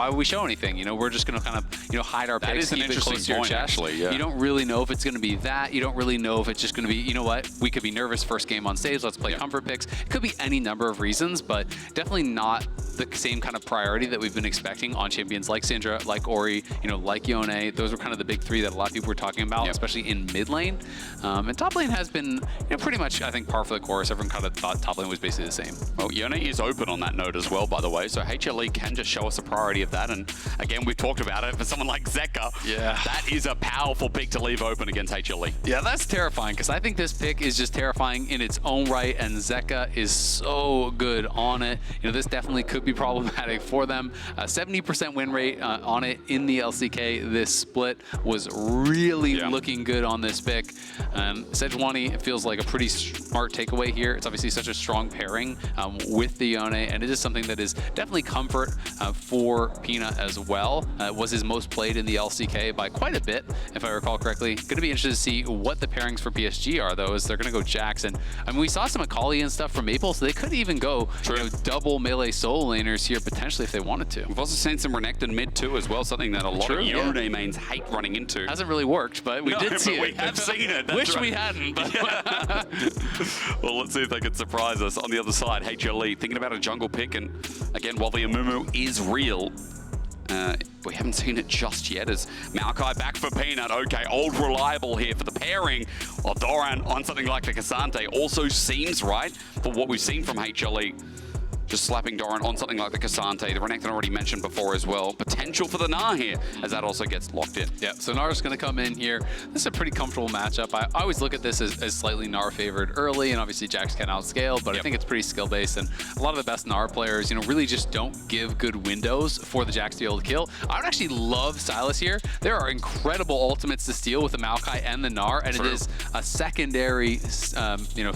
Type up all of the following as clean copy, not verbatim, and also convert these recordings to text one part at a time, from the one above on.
why would we show anything? You know, we're just going to kind of, you know, hide our picks, keep it close to your chest. Actually, yeah. You don't really know if it's going to be that. You don't really know if it's just going to be, you know what, we could be nervous first game on stage, let's play comfort picks. It could be any number of reasons, but definitely not the same kind of priority that we've been expecting on champions like Syndra, like Ori, you know, like Yone. Those were kind of the big three that a lot of people were talking about, especially in mid lane. And top lane has been, you know, pretty much, I think, par for the course. Everyone kind of thought top lane was basically the same. Well, Yone is open on that note as well, by the way, so HLE can just show us a priority of that. And again, we've talked about it. For someone like Zeka, that is a powerful pick to leave open against HLE. Yeah, that's terrifying, because I think this pick is just terrifying in its own right, and Zeka is so good on it. You know, this definitely could be problematic for them. 70% win rate on it in the LCK. This split was really looking good on this pick. Sejuani, it feels like a pretty smart takeaway here. It's obviously such a strong pairing with the Yone, and it is something that is definitely comfort for Peanut as well. It was his most played in the LCK by quite a bit, if I recall correctly. Going to be interested to see what the pairings for PSG are, though, as they're going to go Jackson. I mean, we saw some Akali and stuff from Maple, so they could even go you know, double melee solo laners here potentially if they wanted to. We've also seen some Renekton mid too as well, something that a lot of Yone mains hate running into. Hasn't really worked, but we did see it. We have seen it. Wish we hadn't. But Well, let's see if they can surprise us. On the other side, HLE thinking about a jungle pick, and again, while the Amumu is real, we haven't seen it just yet as Maokai back for Peanut. Okay, old reliable here for the pairing of Doran on something like the Cassante. Also seems right for what we've seen from HLE. Just slapping Doran on something like the Cassante. The Renekton already mentioned before as well. Potential for the Gnar here, as that also gets locked in. Yeah, so Gnar's going to come in here. This is a pretty comfortable matchup. I always look at this as slightly Gnar favored early, and obviously Jax can outscale, but I think it's pretty skill-based, and a lot of the best Gnar players, you know, really just don't give good windows for the Jax to be able to kill. I would actually love Sylas here. There are incredible ultimates to steal with the Maokai and the Gnar, and it is a secondary, you know,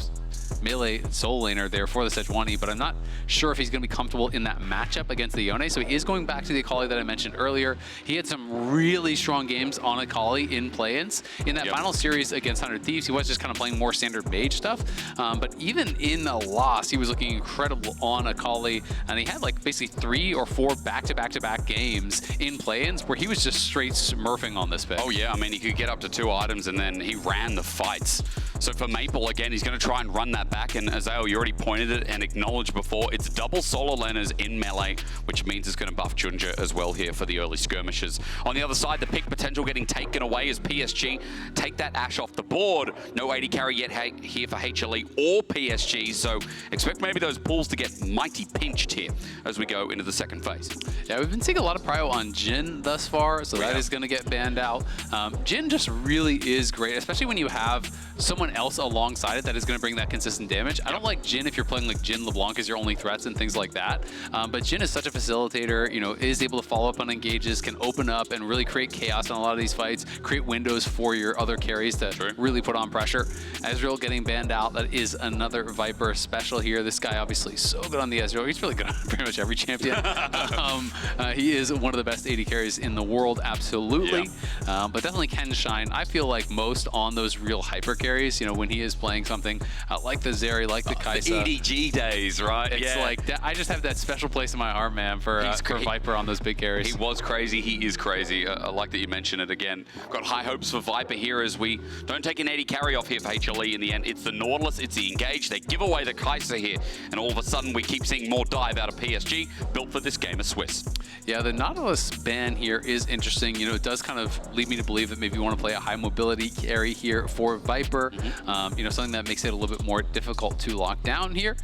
melee solo laner there for the Sejuani, but I'm not sure if he's going to be comfortable in that matchup against the Yone. So he is going back to the Akali that I mentioned earlier. He had some really strong games on Akali in play-ins. In that final series against 100 Thieves, he was just kind of playing more standard mage stuff. But even in a loss, he was looking incredible on Akali, and he had like basically 3 or 4 back-to-back-to-back games in play-ins where he was just straight smurfing on this pick. Oh yeah, I mean, he could get up to 2 items, and then he ran the fights. So for Maple, again, he's going to try and run that back, and Azael, you already pointed it and acknowledged before, it's double solo laners in melee, which means it's going to buff JunJia as well here for the early skirmishes. On the other side, the pick potential getting taken away as PSG take that Ashe off the board. No AD carry yet here for HLE or PSG, so expect maybe those pulls to get mighty pinched here as we go into the second phase. Yeah, we've been seeing a lot of prio on Jhin thus far, so that is going to get banned out. Jhin just really is great, especially when you have someone else alongside it that is going to bring that consistent damage. I don't like Jhin if you're playing like Jhin LeBlanc as your only threats and things like that, but Jhin is such a facilitator, you know, is able to follow up on engages, can open up and really create chaos on a lot of these fights, create windows for your other carries to really put on pressure. Ezreal getting banned out, that is another Viper special here. This guy obviously so good on the Ezreal. He's really good on pretty much every champion. He is one of the best AD carries in the world, absolutely, but definitely can shine, I feel like, most on those real hyper carries, you know, when he is playing something like the Zeri, like the Kaisa. The EDG days, right? It's like, that, I just have that special place in my heart, man, for Viper on those big carries. He was crazy, he is crazy. I like that you mentioned it again. Got high hopes for Viper here as we don't take an 80 carry off here for HLE in the end. It's the Nautilus, it's the Engage, they give away the Kaisa here, and all of a sudden we keep seeing more dive out of PSG, built for this game of Swiss. Yeah, the Nautilus ban here is interesting. You know, it does kind of lead me to believe that maybe you want to play a high mobility carry here for Viper. You know, something that makes it a little bit more difficult to lock down here.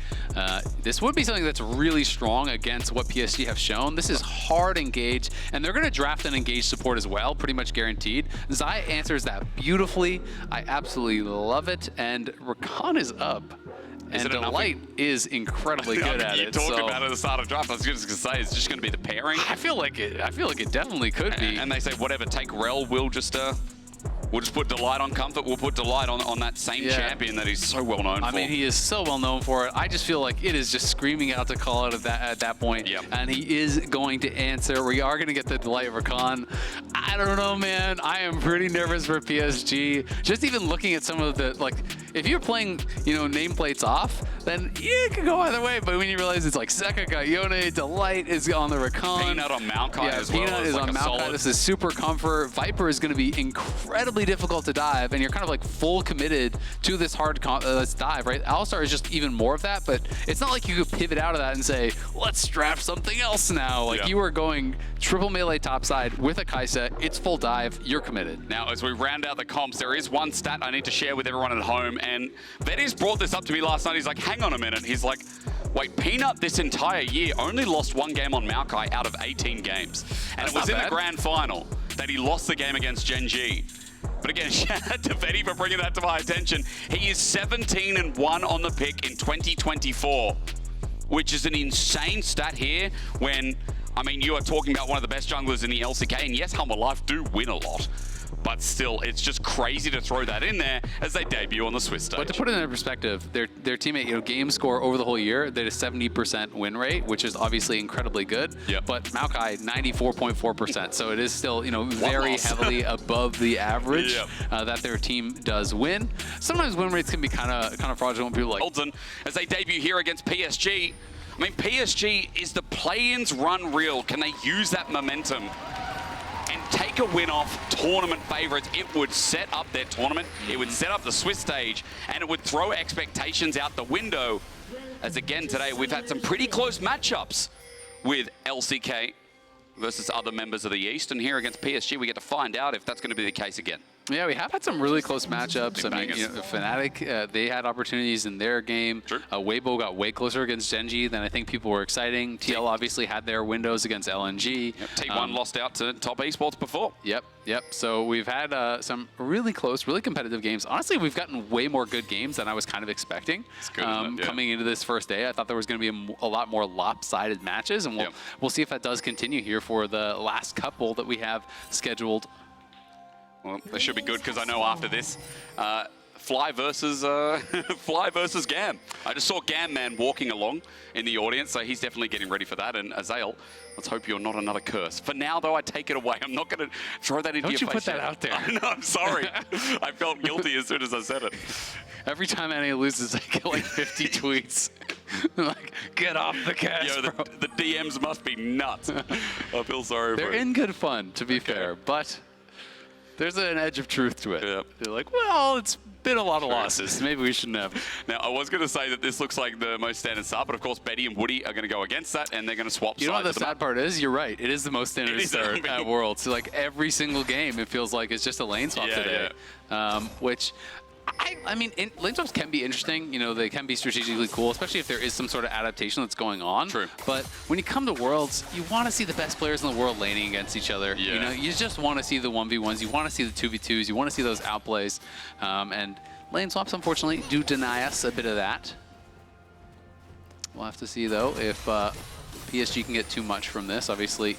This would be something that's really strong against what PSG have shown. This is hard engage, and they're going to draft an engage support as well, pretty much guaranteed. Xayah answers that beautifully. I absolutely love it, and Rakan is up. And Delight is incredibly good at it. You talked about it at the start of draft. I was just going to say it's just going to be the pairing. I feel like it definitely could be. And they say whatever, take Rel. We'll just put Delight on comfort. We'll put Delight on that same champion that he's so well known for. I mean, he is so well known for it. I just feel like it is just screaming out to call out at that point. And he is going to answer. We are going to get the Delight Rakan. I don't know, man. I am pretty nervous for PSG. Just even looking at some of the, like, if you're playing, you know, nameplates off, then yeah, it could go either way. But when you realize it's like Zeka got Yone, Delight is on the Rakan. Peanut on Maokai as well. Peanut is like on Maokai. Solid. This is super comfort. Viper is going to be incredibly difficult to dive, and you're kind of like full committed to this hard this dive, right? Alistar is just even more of that, but it's not like you could pivot out of that and say, let's draft something else now. Like you are going triple melee topside with a Kaisa. It's full dive. You're committed. Now, as we round out the comps, there is one stat I need to share with everyone at home, and VODS brought this up to me last night. He's like, hang on a minute. He's like, wait, Peanut this entire year only lost 1 game on Maokai out of 18 games. And it was in the grand final that he lost the game against JunJia. But again, shout out to VODS for bringing that to my attention. He is 17-1 on the pick in 2024, which is an insane stat here when, I mean, you are talking about one of the best junglers in the LCK, and yes, Hanwha Life do win a lot. But still, it's just crazy to throw that in there as they debut on the Swiss stage. But to put it into perspective, their teammate, you know, game score over the whole year, they had a 70% win rate, which is obviously incredibly good. Yep. But Maokai, 94.4%. So it is still, you know, very heavily above the average that their team does win. Sometimes win rates can be kind of fraudulent. People like Olsen, as they debut here against PSG. I mean, PSG is the play-ins run real. Can they use that momentum and take a win off tournament favorites? It would set up their tournament, it would set up the Swiss stage, and it would throw expectations out the window. As again today, we've had some pretty close matchups with LCK versus other members of the East, and here against PSG, we get to find out if that's going to be the case again. Yeah, we have had some really close matchups. I mean, you know, Fnatic, they had opportunities in their game. True. Weibo got way closer against Genji than I think people were exciting. TL obviously had their windows against LNG. Yep. T1 lost out to top eSports before. Yep. So we've had some really close, really competitive games. Honestly, we've gotten way more good games than I was kind of expecting. It's good, isn't it? Coming into this first day, I thought there was going to be a lot more lopsided matches, and we'll see if that does continue here for the last couple that we have scheduled. Well, that should be good, because I know after this, Fly versus Gam. I just saw Gam Man walking along in the audience, so he's definitely getting ready for that. And Azael, let's hope you're not another curse. For now, though, I take it away. I'm not going to throw that into your face. Don't you put that out there. No, I'm sorry. I felt guilty as soon as I said it. Every time NA loses, I get like 50 tweets. Like, get off the cast, Yo, the DMs must be nuts. I feel sorry for it. They're in good fun, to be fair, but there's an edge of truth to it. Yep. They're like, well, it's been a lot of losses. Maybe we shouldn't have. Now, I was going to say that this looks like the most standard start, but of course, Betty and Woody are going to go against that, and they're going to swap sides. You know what the sad part is? You're right. It is the most standard start at Worlds. So, like, every single game, it feels like it's just a lane swap today. Which, I mean, lane swaps can be interesting. You know, they can be strategically cool, especially if there is some sort of adaptation that's going on. True. But when you come to Worlds, you want to see the best players in the world laning against each other. Yeah. You know, you just want to see the 1v1s. You want to see the 2v2s. You want to see those outplays. And lane swaps, unfortunately, do deny us a bit of that. We'll have to see, though, if PSG can get too much from this. Obviously,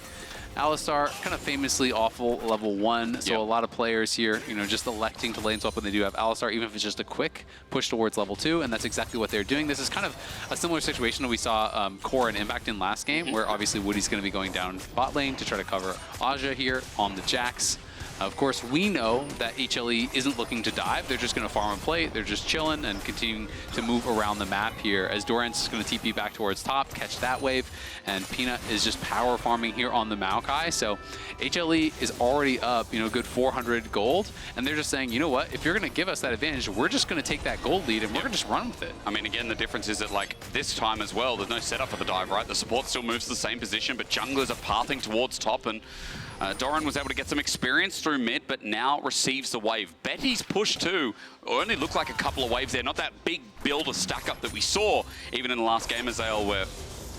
Alistar, kind of famously awful level 1, so a lot of players here, you know, just electing to lane swap when they do have Alistar, even if it's just a quick push towards level 2, and that's exactly what they're doing. This is kind of a similar situation that we saw Core and Impact in last game, where obviously Woody's going to be going down bot lane to try to cover Azhi here on the Jax. Of course, we know that HLE isn't looking to dive. They're just going to farm and play. They're just chilling and continuing to move around the map here as Doran's going to TP back towards top, catch that wave, and Peanut is just power farming here on the Maokai. So HLE is already up, you know, good 400 gold, and they're just saying, you know what, if you're going to give us that advantage, we're just going to take that gold lead and we're going to just run with it. I mean, again, the difference is that, like, this time as well, there's no setup for the dive, right? The support still moves to the same position, but junglers are pathing towards top, and Doran was able to get some experience through mid, but now receives the wave. Betty's push too only looked like a couple of waves there, not that big build or stack up that we saw even in the last game, Azael, where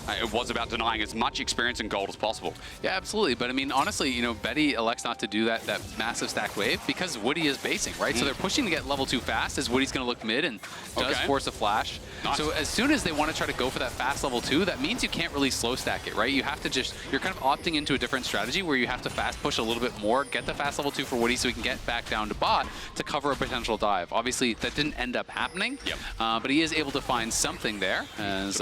it was about denying as much experience and gold as possible. Yeah, absolutely. But I mean, honestly, you know, Betty elects not to do that massive stack wave because Woody is basing, right? So they're pushing to get level 2 fast as Woody's going to look mid and does force a flash. Nice. So as soon as they want to try to go for that fast level 2, that means you can't really slow stack it, right? You have to just, you're kind of opting into a different strategy where you have to fast push a little bit more, get the fast level 2 for Woody so he can get back down to bot to cover a potential dive. Obviously, that didn't end up happening, but he is able to find something there as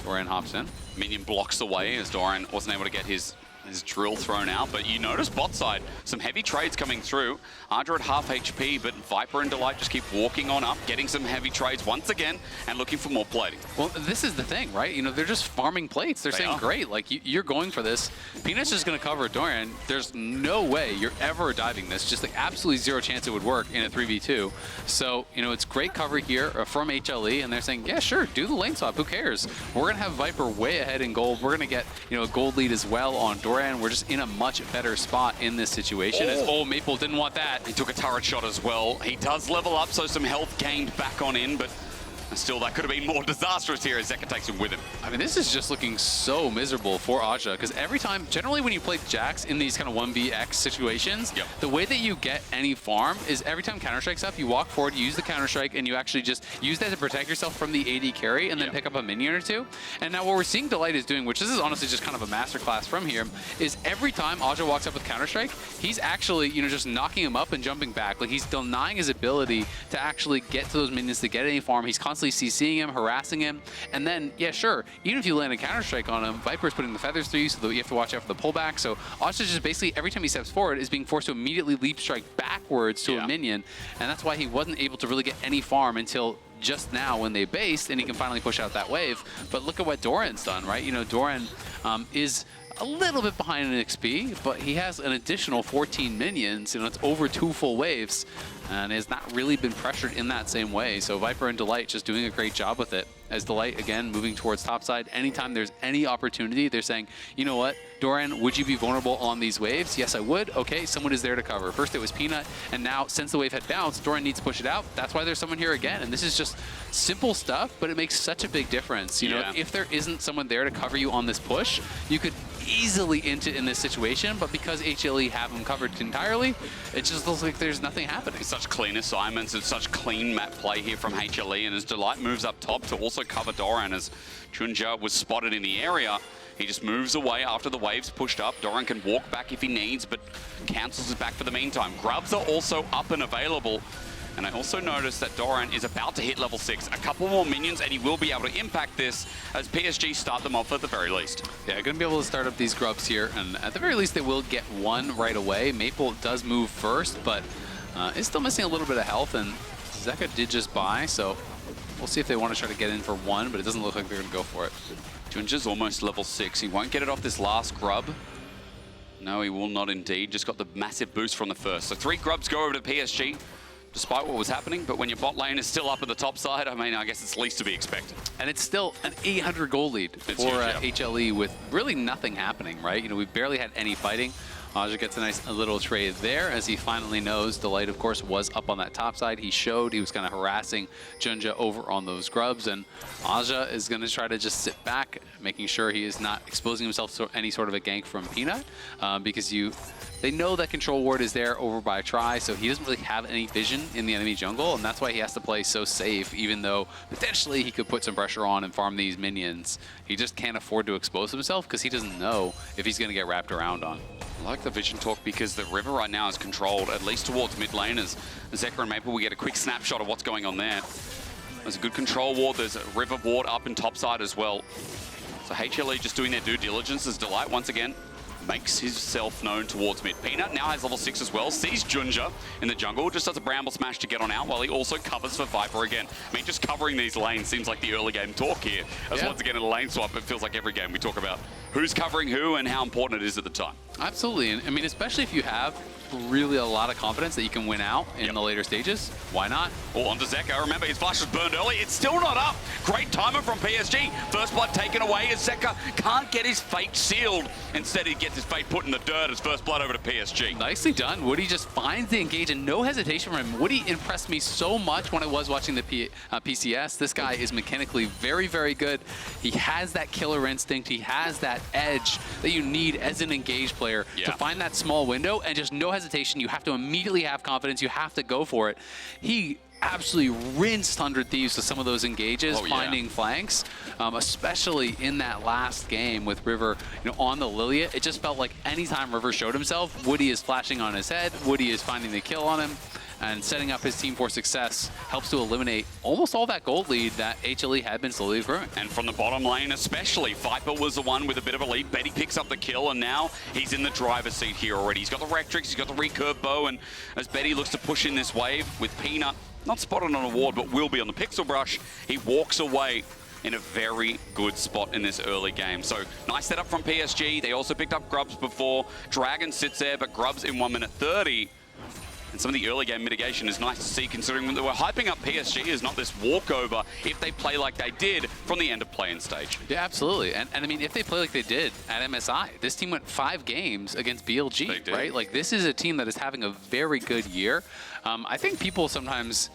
Doran hops in. Minion blocks the way as Doran wasn't able to get his His drill thrown out, but you notice bot side, some heavy trades coming through. Ardra at half HP, but Viper and Delight just keep walking on up, getting some heavy trades once again, and looking for more plating. Well, this is the thing, right? You know, they're just farming plates. They're saying, great, like, you're going for this. Peanut's just going to cover Doran. There's no way you're ever diving this. Just, like, absolutely zero chance it would work in a 3v2. So, you know, it's great cover here from HLE, and they're saying, yeah, sure, do the lane swap. Who cares? We're going to have Viper way ahead in gold. We're going to get, you know, a gold lead as well on Doran. We're just in a much better spot in this situation. Oh, Maple didn't want that. He took a turret shot as well. He does level up, so some health gained back on in, but still, that could have been more disastrous here as Zeka takes him with him. I mean, this is just looking so miserable for Azhi, because every time, generally when you play Jax in these kind of 1vx situations, the way that you get any farm is every time Counter-Strike's up, you walk forward, you use the Counter-Strike, and you actually just use that to protect yourself from the AD carry and then pick up a minion or two. And now what we're seeing Delight is doing, which this is honestly just kind of a masterclass from here, is every time Azhi walks up with Counter-Strike, he's actually, you know, just knocking him up and jumping back. Like, he's denying his ability to actually get to those minions to get any farm. He's constantly CCing him, harassing him, and then, yeah, sure, even if you land a Counter-Strike on him, Viper's putting the feathers through you, so that you have to watch out for the pullback. So Azhi just basically, every time he steps forward, is being forced to immediately leap strike backwards to a minion, and that's why he wasn't able to really get any farm until just now when they based, and he can finally push out that wave. But look at what Doran's done, right? You know, Doran is a little bit behind in XP, but he has an additional 14 minions, you know, it's over 2 full waves, and has not really been pressured in that same way. So Viper and Delight just doing a great job with it. As Delight, again, moving towards topside. Anytime there's any opportunity, they're saying, you know what, Doran, would you be vulnerable on these waves? Yes, I would. Okay, someone is there to cover. First it was Peanut, and now since the wave had bounced, Doran needs to push it out. That's why there's someone here again. And this is just simple stuff, but it makes such a big difference. You know, if there isn't someone there to cover you on this push, you could easily int it in this situation, but because HLE have them covered entirely, it just looks like there's nothing happening. Such clean assignments and such clean map play here from HLE, and as Delight moves up top to also cover Doran, as JunJia was spotted in the area, he just moves away after the waves pushed up. Doran can walk back if he needs, but cancels his back for the meantime. Grubs are also up and available. And I also noticed that Doran is about to hit level 6. A couple more minions, and he will be able to impact this as PSG start them off at the very least. Yeah, going to be able to start up these grubs here, and at the very least, they will get one right away. Maple does move first, but is still missing a little bit of health, and Zeka did just buy, so we'll see if they want to try to get in for one, but it doesn't look like they're going to go for it. JunJia's almost level 6. He won't get it off this last grub. No, he will not indeed. Just got the massive boost from the first. So 3 grubs go over to PSG, despite what was happening, but when your bot lane is still up at the top side, I mean, I guess it's least to be expected. And it's still an 800 goal lead for HLE with really nothing happening, right? You know, we've barely had any fighting. Azhi gets a nice little trade there as he finally knows Delight, of course, was up on that top side. He showed he was kind of harassing JunJia over on those grubs, and Azhi is going to try to just sit back, making sure he is not exposing himself to any sort of a gank from Peanut, because they know that control ward is there over by Try, so he doesn't really have any vision in the enemy jungle, and that's why he has to play so safe, even though potentially he could put some pressure on and farm these minions. He just can't afford to expose himself because he doesn't know if he's going to get wrapped around on. I like the vision talk because the river right now is controlled, at least towards mid lane, as Zeka and Maple, we get a quick snapshot of what's going on there. There's a good control ward, there's a river ward up and topside as well. So HLE just doing their due diligence as Delight once again makes himself known towards mid. Peanut now has level 6 as well, sees JunJia in the jungle, just does a bramble smash to get on out while he also covers for Viper again. I mean, just covering these lanes seems like the early game talk here. As once again in a lane swap, it feels like every game we talk about who's covering who and how important it is at the time. Absolutely, and I mean, especially if you have really a lot of confidence that you can win out in the later stages, why not? Oh, onto Zeka. Remember, his flash was burned early. It's still not up. Great timer from PSG. First blood taken away as Zeka can't get his fate sealed. Instead, he gets his fate put in the dirt as first blood over to PSG. Nicely done. Woody just finds the engage and no hesitation from him. Woody impressed me so much when I was watching the PCS. This guy is mechanically very, very good. He has that killer instinct. He has that edge that you need as an engaged player to find that small window and just no hesitation. You have to immediately have confidence. You have to go for it. He absolutely rinsed 100 Thieves with some of those engages, finding flanks, especially in that last game with River, you know, on the Lilia. It just felt like anytime River showed himself, Woody is flashing on his head, Woody is finding the kill on him. and setting up his team for success helps to eliminate almost all that gold lead that HLE had been slowly accruing. And from the bottom lane especially, Viper was the one with a bit of a lead. Betty picks up the kill, and now he's in the driver's seat here already. He's got the Rectrix, he's got the recurve bow, and as Betty looks to push in this wave with Peanut, not spotted on a ward, but will be on the pixel brush, he walks away in a very good spot in this early game. So nice setup from PSG. They also picked up Grubs before. Dragon sits there, but Grubs in 1 minute 30. And some of the early game mitigation is nice to see, considering that we're hyping up PSG as not this walkover if they play like they did from the end of play-in stage. Yeah, absolutely. And I mean, if they play like they did at MSI, this team went 5 games against BLG, right? Like, this is a team that is having a very good year. I think people sometimes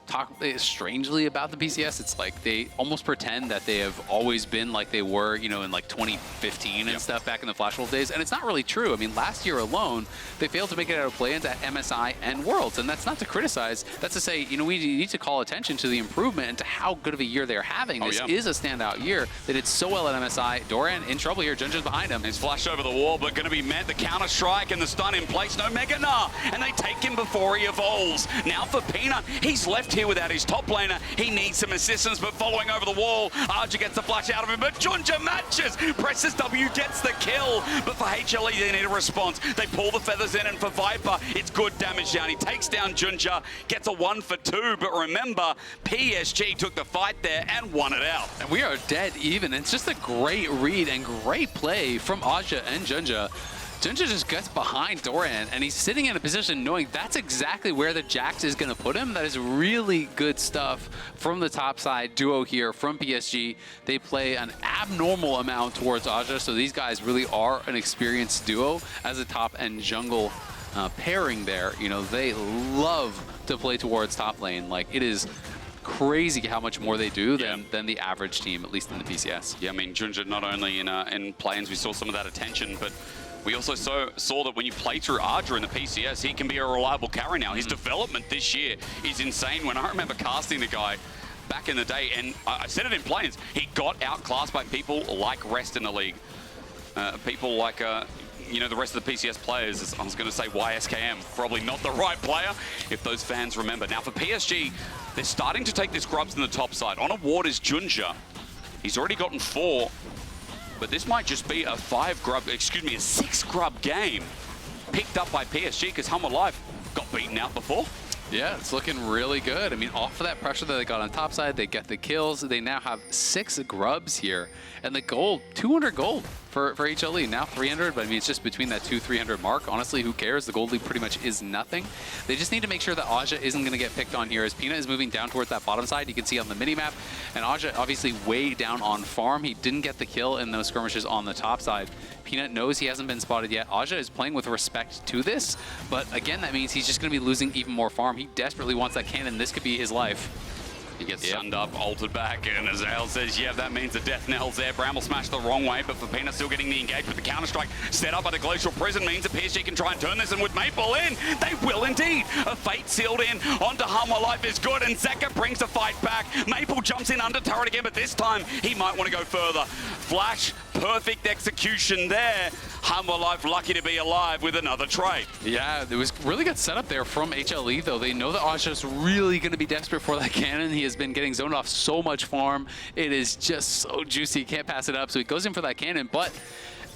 talk strangely about the PCS. It's like they almost pretend that they have always been like they were, you know, in like 2015 and stuff back in the Flash Wolf days. And it's not really true. I mean, last year alone, they failed to make it out of play-ins at MSI and Worlds. And that's not to criticize. That's to say, you know, we need to call attention to the improvement and to how good of a year they're having. This is a standout year. They did so well at MSI. Doran in trouble here. JunJia's behind him. He's flashed over the wall, but going to be met. The counter-strike and the stun in place. No Mega Gnar. And they take him before he evolves. Now for Peanut, he's left here without his top laner. He needs some assistance, but following over the wall, Azhi gets the flash out of him, but JunJia matches, presses W, gets the kill. But for HLE, they need a response. They pull the feathers in, and for Viper, it's good damage down. He takes down JunJia, gets a 1 for 2, but remember, PSG took the fight there and won it out. And we are dead even. It's just a great read and great play from Azhi and JunJia. JunJia just gets behind Doran, and he's sitting in a position knowing that's exactly where the Jax is going to put him. That is really good stuff from the top side duo here from PSG. They play an abnormal amount towards Azhi, so these guys really are an experienced duo as a top and jungle pairing there. You know, they love to play towards top lane. Like, it is crazy how much more they do than the average team, at least in the PCS. Yeah, I mean, JunJia not only in play-ins, we saw some of that attention, but we also saw that when you play through Ardra in the PCS, he can be a reliable carry now. His development this year is insane. When I remember casting the guy back in the day, and I said it in play-ins, he got outclassed by people like Rest in the league. People like, you know, the rest of the PCS players. I was going to say YSKM, probably not the right player, if those fans remember. Now for PSG, they're starting to take this Grubs in the top side. On a ward is JunJia. He's already gotten 4. But this might just be a 6 grub game picked up by PSG, because Hanwha Life got beaten out before. Yeah, it's looking really good. I mean, off of that pressure that they got on top side, they get the kills. They now have 6 grubs here. And the gold, 200 gold for HLE. Now 300, but I mean, it's just between that 200-300 mark. Honestly, who cares? The gold lead pretty much is nothing. They just need to make sure that Azhi isn't going to get picked on here. As Peanut is moving down towards that bottom side, you can see on the mini-map. And Azhi obviously way down on farm. He didn't get the kill in those skirmishes on the top side. Peanut knows he hasn't been spotted yet. Azhi is playing with respect to this, but again, that means he's just going to be losing even more farm. He desperately wants that cannon. This could be his life. He gets sunned up, altered back, and Azael says, yeah, that means the death knell's there. Bramble smashed the wrong way, but for Peanut still getting the engage with the counter-strike set up by the Glacial Prison means that PSG can try and turn this, and with Maple in, they will indeed. A fate sealed in onto Hanwha Life is good, and Zeka brings the fight back. Maple jumps in under turret again, but this time he might want to go further. Flash, perfect execution there. Hanwha Life lucky to be alive with another trade. Yeah, it was really good setup there from HLE, though. They know that Azhi's really going to be desperate for that cannon. He has been getting zoned off so much farm. It is just so juicy. He can't pass it up, so he goes in for that cannon, but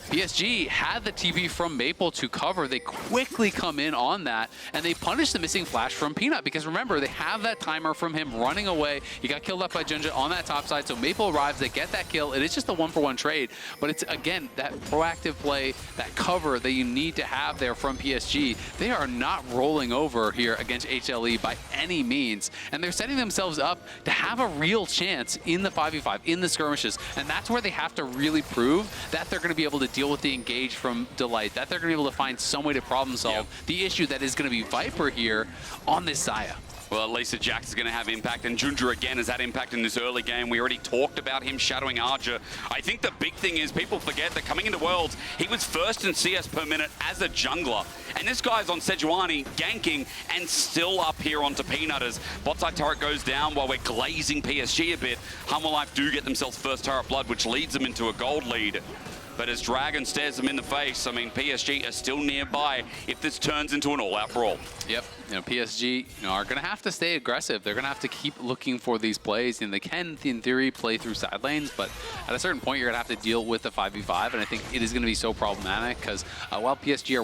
PSG had the TP from Maple to cover. They quickly come in on that, and they punish the missing flash from Peanut, because remember, they have that timer from him running away. He got killed up by JunJia on that top side, so Maple arrives, they get that kill. It is just a 1-for-1 trade, but it's, again, that proactive play, that cover that you need to have there from PSG. They are not rolling over here against HLE by any means, and they're setting themselves up to have a real chance in the 5v5, in the skirmishes, and that's where they have to really prove that they're going to be able to deal with the engage from Delight, that they're going to be able to find some way to problem solve the issue that is going to be Viper here on this Xayah. Well, at least the Jax is going to have impact, and JunJia again has had impact in this early game. We already talked about him shadowing Azhi. I think the big thing is people forget that coming into Worlds, he was first in CS per minute as a jungler. And this guy's on Sejuani, ganking, and still up here onto Peanut as bot side turret goes down while we're glazing PSG a bit. Hanwha Life do get themselves first turret blood, which leads them into a gold lead. But as Dragon stares them in the face, I mean, PSG are still nearby if this turns into an all-out brawl. Yep, PSG are going to have to stay aggressive. They're going to have to keep looking for these plays. And they can, in theory, play through side lanes, but at a certain point, you're going to have to deal with the 5v5, and I think it is going to be so problematic because while PSG are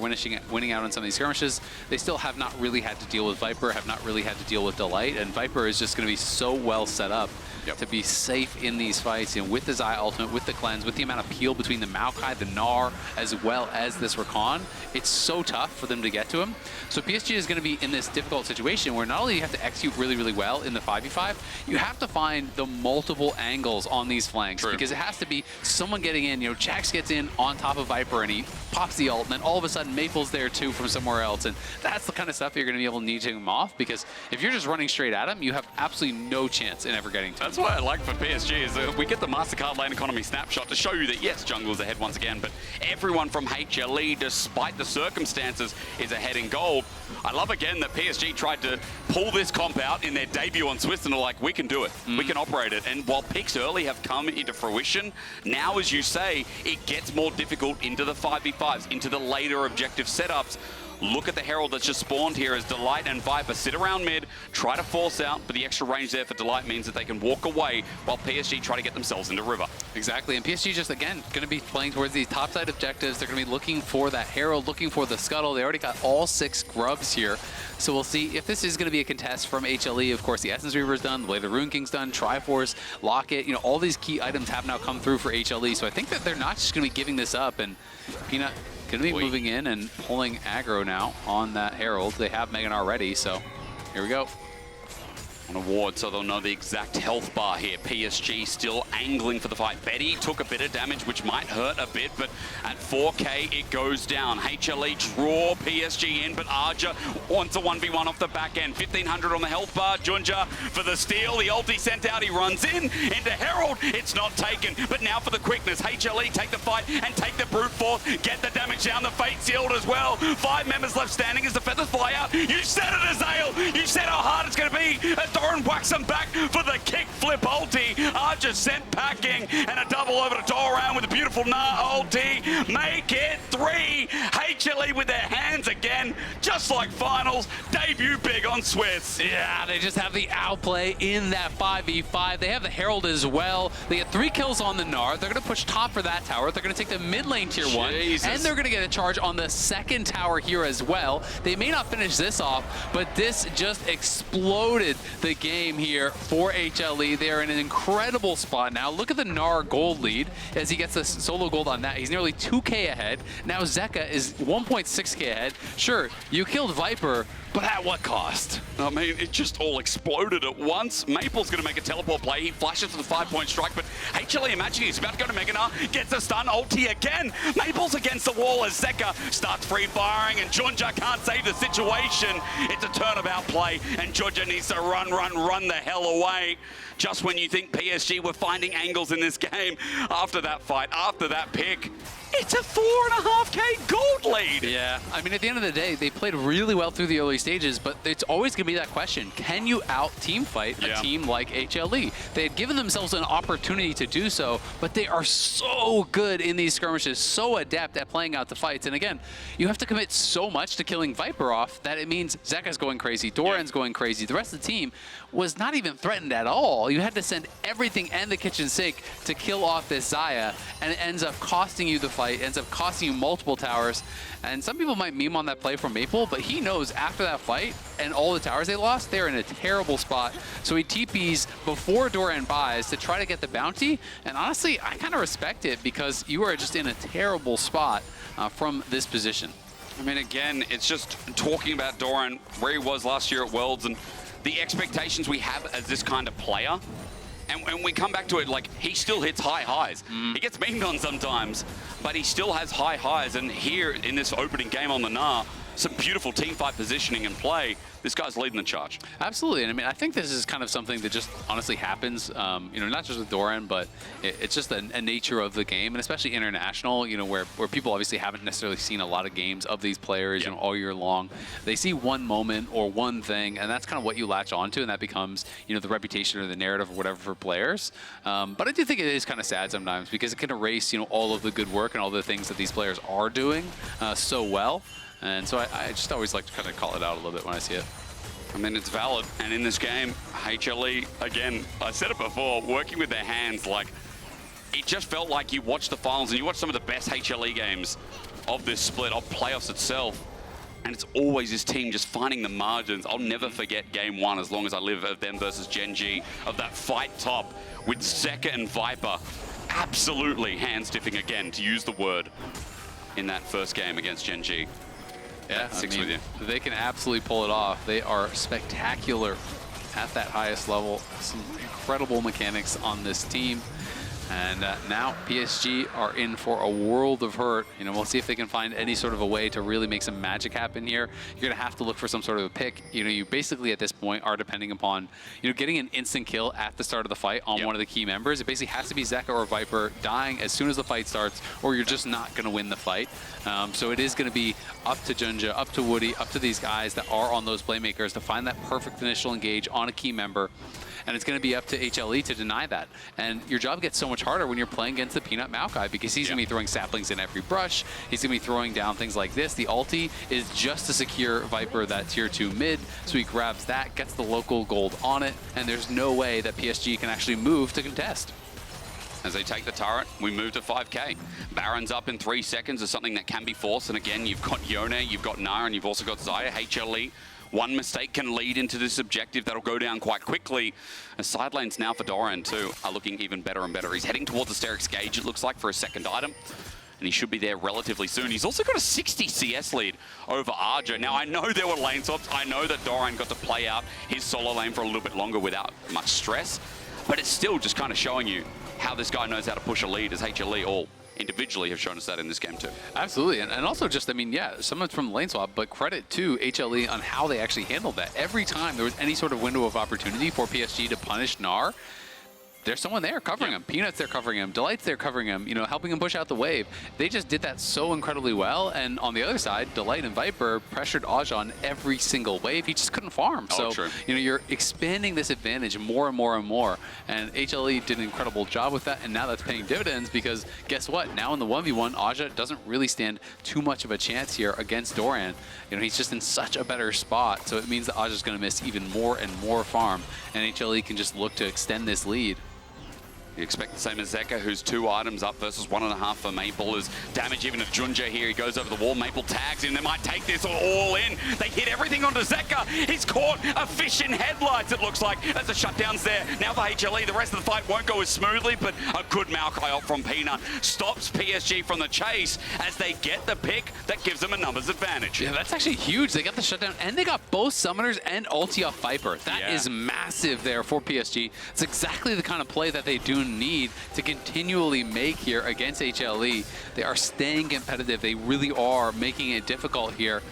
winning out on some of these skirmishes, they still have not really had to deal with Viper, have not really had to deal with Delight, and Viper is just going to be so well set up to be safe in these fights, and with the Xayah ultimate, with the cleanse, with the amount of peel between the Maokai, the Gnar, as well as this Rakan, it's so tough for them to get to him. So PSG is going to be in this difficult situation where not only do you have to execute really, really well in the 5v5, you have to find the multiple angles on these flanks. True. Because it has to be someone getting in, Jax gets in on top of Viper and he pops the ult, and then all of a sudden Maple's there too from somewhere else, and that's the kind of stuff you're going to be able to need to take him off, because if you're just running straight at him, you have absolutely no chance in ever getting to him. That's what I like for PSG is that we get the MasterCard lane economy snapshot to show you that, yes, jungle's ahead once again, but everyone from HLE, despite the circumstances, is ahead in gold. I love, again, that PSG tried to pull this comp out in their debut on Swiss, and they're like, we can do it. We can operate it. And while picks early have come into fruition, now, as you say, it gets more difficult into the 5v5s, into the later objective setups. Look at the Herald that's just spawned here as Delight and Viper sit around mid, try to force out, but the extra range there for Delight means that they can walk away while PSG try to get themselves into River. Exactly, and PSG just, again, going to be playing towards these topside objectives. They're going to be looking for that Herald, looking for the Scuttle. They already got all 6 grubs here. So we'll see if this is going to be a contest from HLE. Of course, the Essence Reaver's done, the Blade of the Rune King's done, Triforce, Locket, all these key items have now come through for HLE. So I think that they're not just going to be giving this up, and Peanut going to be moving in and pulling aggro now on that Herald. They have Mega Gnar ready, so here we go. On a ward, so they'll know the exact health bar here. PSG still angling for the fight. Betty took a bit of damage, which might hurt a bit, but at 4K, it goes down. HLE draw PSG in, but Azhi wants a 1v1 off the back end. 1500 on the health bar. JunJia for the steal. The ulti sent out. He runs in into Herald. It's not taken, but now for the quickness. HLE take the fight and take the brute force. Get the damage down. The fate sealed as well. 5 members left standing as the feathers fly out. You said it, Azael. You said how hard it's going to be. Doran whacks him back for the kick flip ulti. Azhi sent packing, and a double over to Doran with a beautiful Gnar ulti. Make it 3. HLE with their hands again, just like finals. Debut big on Swiss. Yeah, they just have the outplay in that 5v5. They have the Herald as well. They get 3 kills on the Gnar. They're going to push top for that tower. They're going to take the mid lane tier 1, and they're going to get a charge on the second tower here as well. They may not finish this off, but this just exploded the game here for HLE. They're in an incredible spot now. Look at the Gnar gold lead as he gets the solo gold on that. He's nearly 2k ahead. Now Zeka is 1.6k ahead. Sure, you killed Viper, but at what cost? I mean, it just all exploded at once. Maple's going to make a teleport play. He flashes for the 5-point strike, but HLE, imagine he's about to go to Mega Gnar, gets a stun, ulti again. Maple's against the wall as Zeka starts free firing, and JunJia can't save the situation. It's a turnabout play, and JunJia needs to run the hell away. Just when you think PSG were finding angles in this game, after that fight, after that pick, it's a 4.5k gold lead. Yeah, I mean, at the end of the day, they played really well through the early stages, but it's always going to be that question. Can you out-team fight a team like HLE? They had given themselves an opportunity to do so, but they are so good in these skirmishes, so adept at playing out the fights. And again, you have to commit so much to killing Viper off that it means Zeka's going crazy, Doran's going crazy. The rest of the team was not even threatened at all. You had to send everything and the kitchen sink to kill off this Xayah, and it ends up costing you the fight, ends up costing you multiple towers. And some people might meme on that play from Maple, but he knows after that fight and all the towers they lost, they're in a terrible spot. So he TPs before Doran buys to try to get the bounty. And honestly, I kind of respect it because you are just in a terrible spot from this position. I mean, again, it's just talking about Doran, where he was last year at Worlds, and the expectations we have as this kind of player. And we come back to it, like, he still hits high highs. He gets memed on sometimes, but he still has high highs. And here in this opening game on the Gnar, some beautiful teamfight positioning and play. This guy's leading the charge. Absolutely, and I mean, I think this is kind of something that just honestly happens, you know, not just with Doran, but it's just a nature of the game, and especially international, you know, where people obviously haven't necessarily seen a lot of games of these players, you know, all year long. They see one moment or one thing, and that's kind of what you latch onto, and that becomes, you know, the reputation or the narrative or whatever for players. But I do think it is kind of sad sometimes because it can erase, you know, all of the good work and all the things that these players are doing so well. And so I just always like to kind of call it out a little bit when I see it. I mean, it's valid. And in this game, HLE, again, I said it before, working with their hands, like, it just felt like you watched the finals and you watched some of the best HLE games of this split, of playoffs itself. And it's always this team just finding the margins. I'll never forget game one as long as I live of them versus JunJia, of that fight top with Zeka and Viper. Absolutely hand-stiffing again, to use the word, in that first game against JunJia. Yeah, I mean, with you. They can absolutely pull it off. They are spectacular at that highest level. Some incredible mechanics on this team. And now PSG are in for a world of hurt. You know, we'll see if they can find any sort of a way to really make some magic happen here. You're going to have to look for some sort of a pick. You know, you basically at this point are depending upon, you know, getting an instant kill at the start of the fight on one of the key members. It basically has to be Zeka or Viper dying as soon as the fight starts, or you're just not going to win the fight. So it is going to be up to JunJia, up to Woody, up to these guys that are on those playmakers to find that perfect initial engage on a key member. And it's going to be up to HLE to deny that. And your job gets so much harder when you're playing against the Peanut Maokai because he's going to be throwing saplings in every brush. He's going to be throwing down things like this. The ulti is just to secure Viper that tier 2 mid. So he grabs that, gets the local gold on it, and there's no way that PSG can actually move to contest. As they take the turret, we move to 5K. Baron's up in 3 seconds is something that can be forced. And again, you've got Yone, you've got Gnar, and you've also got Xayah, HLE. One mistake can lead into this objective that'll go down quite quickly. The side lanes now for Doran too are looking even better and better. He's heading towards the Hysterics gauge, it looks like, for a second item. And he should be there relatively soon. He's also got a 60 CS lead over Azhi. Now, I know there were lane swaps. I know that Doran got to play out his solo lane for a little bit longer without much stress. But it's still just kind of showing you how this guy knows how to push a lead, as HLE all individually have shown us that in this game too. Absolutely, and also just, I mean, yeah, some of it's from lane swap, but credit to HLE on how they actually handled that. Every time there was any sort of window of opportunity for PSG to punish Gnar, there's someone there covering him. Peanut's there covering him. Delight's there covering him, you know, helping him push out the wave. They just did that so incredibly well. And on the other side, Delight and Viper pressured Azhi on every single wave. He just couldn't farm. So, you know, you're expanding this advantage more and more and more. And HLE did an incredible job with that. And now that's paying dividends because guess what? Now in the 1v1, Azhi doesn't really stand too much of a chance here against Doran. You know, he's just in such a better spot. So it means that Azhi's going to miss even more and more farm. And HLE can just look to extend this lead. You expect the same as Zeka, who's 2 items up versus 1.5 for Maple. Is damage even to JunJia here. He goes over the wall. Maple tags him. They might take this all in. They hit everything onto Zeka. He's caught a fish in headlights, it looks like, as the shutdown's there. Now for HLE, the rest of the fight won't go as smoothly, but a good Maokai up from Peanut stops PSG from the chase as they get the pick that gives them a numbers advantage. Yeah, that's actually huge. They got the shutdown, and they got both summoners and ulti off Viper. That is massive there for PSG. It's exactly the kind of play that they do need to continually make here against HLE. They are staying competitive. They really are making it difficult here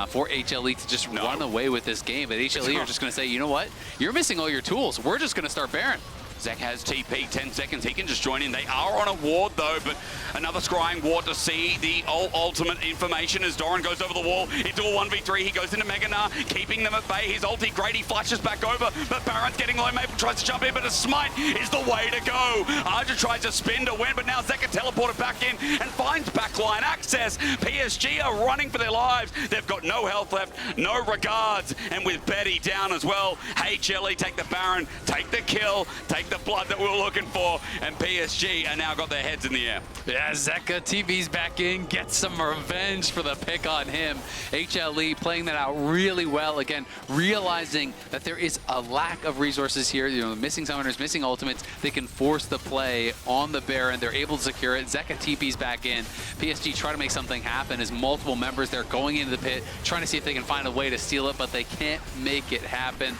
for HLE to just run away with this game. But HLE are just going to say, you know what? You're missing all your tools. We're just going to start Baron. Zek has TP, 10 seconds. He can just join in. They are on a ward, though, but another scrying ward to see the ultimate information as Doran goes over the wall into a 1v3. He goes into Mega Gnar, keeping them at bay. His ulti, great. He flashes back over, but Baron's getting low. Maple tries to jump in, but a smite is the way to go. Azhi tries to spin to win, but now Zeka teleported back in and finds backline access. PSG are running for their lives. They've got no health left, no regards, and with Betty down as well, HLE take the Baron, take the kill, take the blood that we were looking for, and PSG are now got their heads in the air. Yeah, Zeka TV's back in, gets some revenge for the pick on him. HLE playing that out really well. Again, realizing that there is a lack of resources here. You know, missing summoners, missing ultimates. They can force the play on the Baron. They're able to secure it. Zeka TV's back in. PSG try to make something happen as multiple members there going into the pit, trying to see if they can find a way to steal it, but they can't make it happen.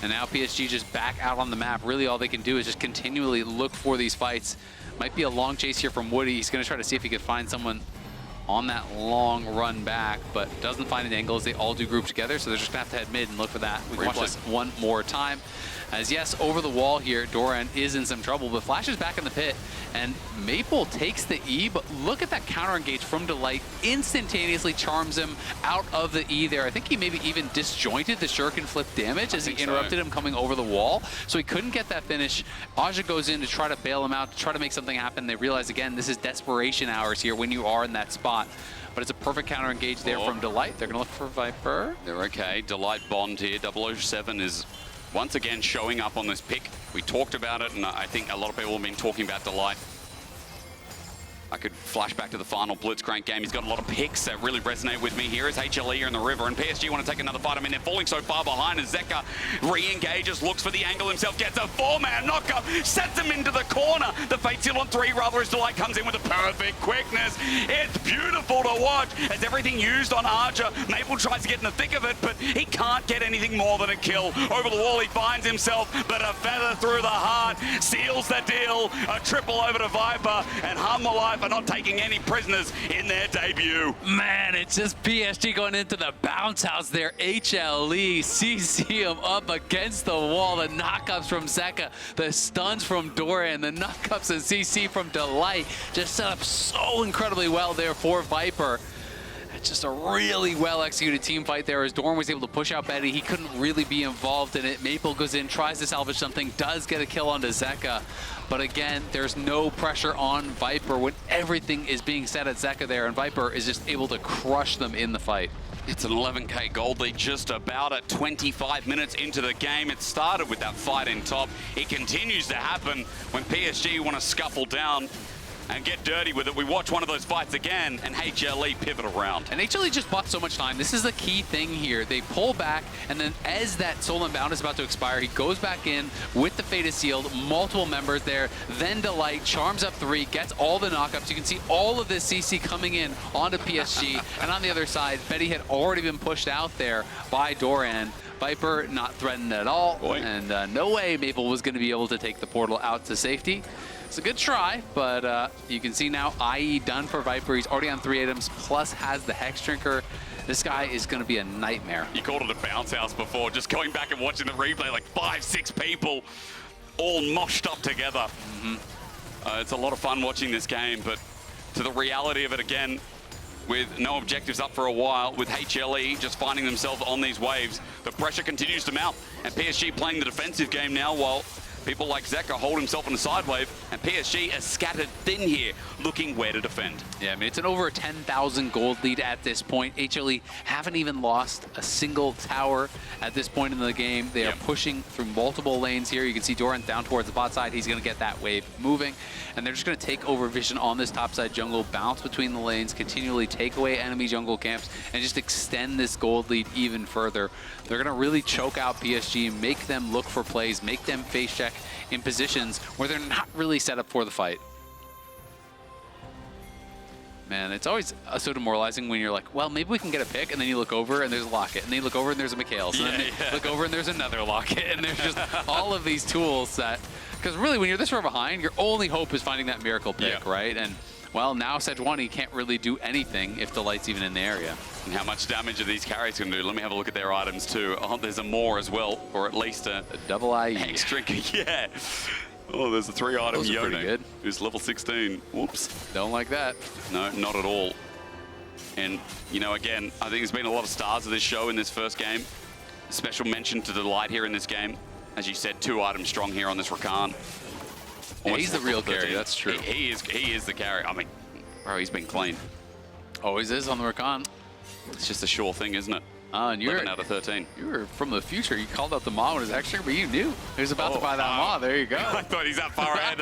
And now PSG just back out on the map. Really all they can do is just continually look for these fights. Might be a long chase here from Woody. He's going to try to see if he can find someone on that long run back, but doesn't find an angle as they all do group together, so they're just going to have to head mid and look for that. We can watch this one more time. As yes, over the wall here, Doran is in some trouble, but Flash is back in the pit, and Maple takes the E, but look at that counter engage from Delight, instantaneously charms him out of the E there. I think he maybe even disjointed the shuriken flip damage as he interrupted him coming over the wall, so he couldn't get that finish. Azhi goes in to try to bail him out, to try to make something happen. They realize, again, this is desperation hours here when you are in that spot. But it's a perfect counter engage there from Delight. They're going to look for Viper. They're okay. Delight Bond here. 007 is once again showing up on this pick. We talked about it, and I think a lot of people have been talking about Delight. I could flash back to the final Blitzcrank game. He's got a lot of picks that really resonate with me here as HLE are in the river, and PSG want to take another fight. I mean, they're falling so far behind as Zeka re-engages, looks for the angle himself, gets a 4-man knockup, sets him into the corner. The Fate Seal on 3 rather as Delight comes in with a perfect quickness. It's beautiful to watch as everything used on Archer. Maple tries to get in the thick of it, but he can't get anything more than a kill. Over the wall he finds himself, but a feather through the heart seals the deal. A triple over to Viper, and Hanwha Life are not taking any prisoners in their debut. Man, it's just PSG going into the bounce house there. HLE, CC him up against the wall. The knockups from Zeka, the stuns from Doran, the knockups and CC from Delight just set up so incredibly well there for Viper. It's just a really well-executed team fight there as Doran was able to push out Betty. He couldn't really be involved in it. Maple goes in, tries to salvage something, does get a kill onto Zeka. But again, there's no pressure on Viper when everything is being set at Zeka there, and Viper is just able to crush them in the fight. It's an 11k gold lead just about at 25 minutes into the game. It started with that fight in top. It continues to happen when PSG want to scuffle down and get dirty with it. We watch one of those fights again, and HLE pivot around. And HLE just bought so much time. This is the key thing here. They pull back, and then as that Soul Unbound is about to expire, he goes back in with the Fate is Sealed, multiple members there, then Delight, charms up 3, gets all the knockups. You can see all of this CC coming in onto PSG, and on the other side, Betty had already been pushed out there by Doran. Viper not threatened at all, and no way Maple was going to be able to take the portal out to safety. It's a good try, but you can see now IE done for Viper. He's already on 3 items, plus has the Hex Drinker. This guy is going to be a nightmare. You called it a bounce house before. Just going back and watching the replay, like 5-6 people all moshed up together. It's a lot of fun watching this game, but to the reality of it again, with no objectives up for a while, with HLE just finding themselves on these waves, the pressure continues to mount, and PSG playing the defensive game now while people like Zeka hold himself in a side wave, and PSG is scattered thin here, looking where to defend. Yeah, I mean, it's an over 10,000 gold lead at this point. HLE haven't even lost a single tower at this point in the game. They are pushing through multiple lanes here. You can see Doran down towards the bot side. He's going to get that wave moving, and they're just going to take over vision on this topside jungle, bounce between the lanes, continually take away enemy jungle camps, and just extend this gold lead even further. They're going to really choke out PSG, make them look for plays, make them face check in positions where they're not really set up for the fight. Man, it's always so demoralizing when you're like, well, maybe we can get a pick, and then you look over and there's a Locket, and then you look over and there's a McHale's, and then you look over and there's another Locket, and there's just all of these tools that, because really when you're this far behind, your only hope is finding that miracle pick, right? And well, now Sejuani can't really do anything if the light's even in the area. And how much damage are these carries going to do? Let me have a look at their items too. Oh, there's a more as well, or at least a double IE. Hex Drinker, Oh, there's a 3-item Yone, pretty good. Who's level 16. Whoops. Don't like that. No, not at all. And, you know, again, I think there's been a lot of stars of this show in this first game. Special mention to Delight here in this game. As you said, 2 items strong here on this Rakan. Yeah, he's the real carry, that's true. He is the carry. I mean, bro, he's been clean. Always is on the Rakan. It's just a sure thing, isn't it? And you're 11 out of 13. You were from the future. You called out the Maw with his extra, but you knew he was about to buy that Maw. There you go. I thought he's that far ahead.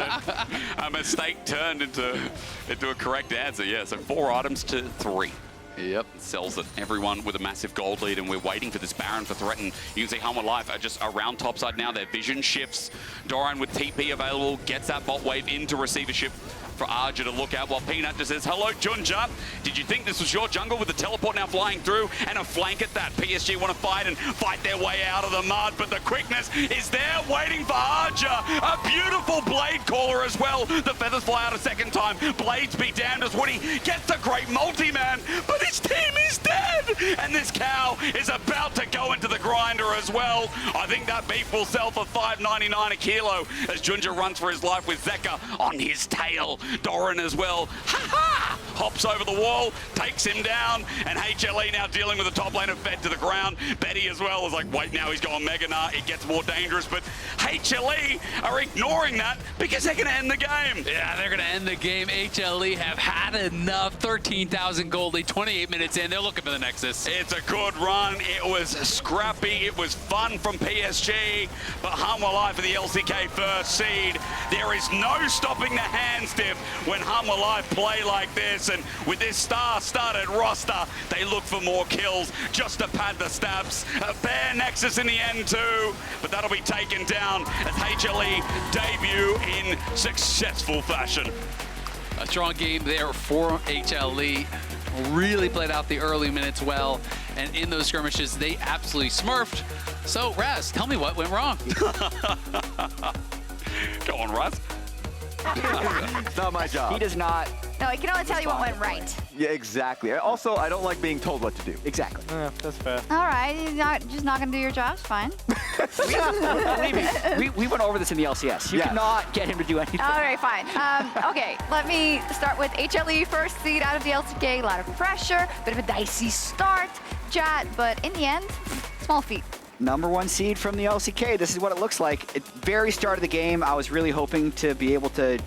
A mistake turned into a correct answer. Yeah, so 4 items to 3. Yep. Sells it. Everyone with a massive gold lead, and we're waiting for this Baron for threat. And you can see Hanwha Life are just around topside now. Their vision shifts. Doran with TP available, gets that bot wave into receivership for Azhi to look at while Peanut just says, hello, JunJia. Did you think this was your jungle with the teleport now flying through and a flank at that? PSG want to fight their way out of the mud, but the quickness is there waiting for Azhi. A beautiful blade caller as well. The feathers fly out a second time. Blades be damned as Woody gets the great multi-man, but his team is dead. And this cow is about to go into the grinder as well. I think that beef will sell for $5.99 a kilo as JunJia runs for his life with Zeka on his tail. Doran as well. Ha-ha! Hops over the wall, takes him down, and HLE now dealing with the top laner fed to the ground. Betty as well is like, wait, now he's going Mega Gnar. It gets more dangerous, but HLE are ignoring that because they're going to end the game. Yeah, they're going to end the game. HLE have had enough. 13,000 gold lead, 28 minutes in. They're looking for the Nexus. It's a good run. It was scrappy. It was fun from PSG, but Hanwha Life for the LCK first seed. There is no stopping the hand stiff when Hanwha Life play like this, and with this star-studded roster, they look for more kills just to pad the stats. A fair Nexus in the end too, but that'll be taken down as HLE debut in successful fashion. A strong game there for HLE. Really played out the early minutes well, and in those skirmishes, they absolutely smurfed. So, Raz, tell me what went wrong. Go on, Raz. It's not my job. He does not. No, I can only tell you what went right. Yeah, exactly. Also, I don't like being told what to do. Exactly. Yeah, that's fair. All right, you're just not going to do your job. It's fine. Believe me, we went over this in the LCS. You cannot get him to do anything. All right, fine. Okay, let me start with HLE first seed out of the LCK. A lot of pressure, bit of a dicey start, chat, but in the end, small feat. #1 seed from the LCK. This is what it looks like. At very start of the game, I was really hoping to be able to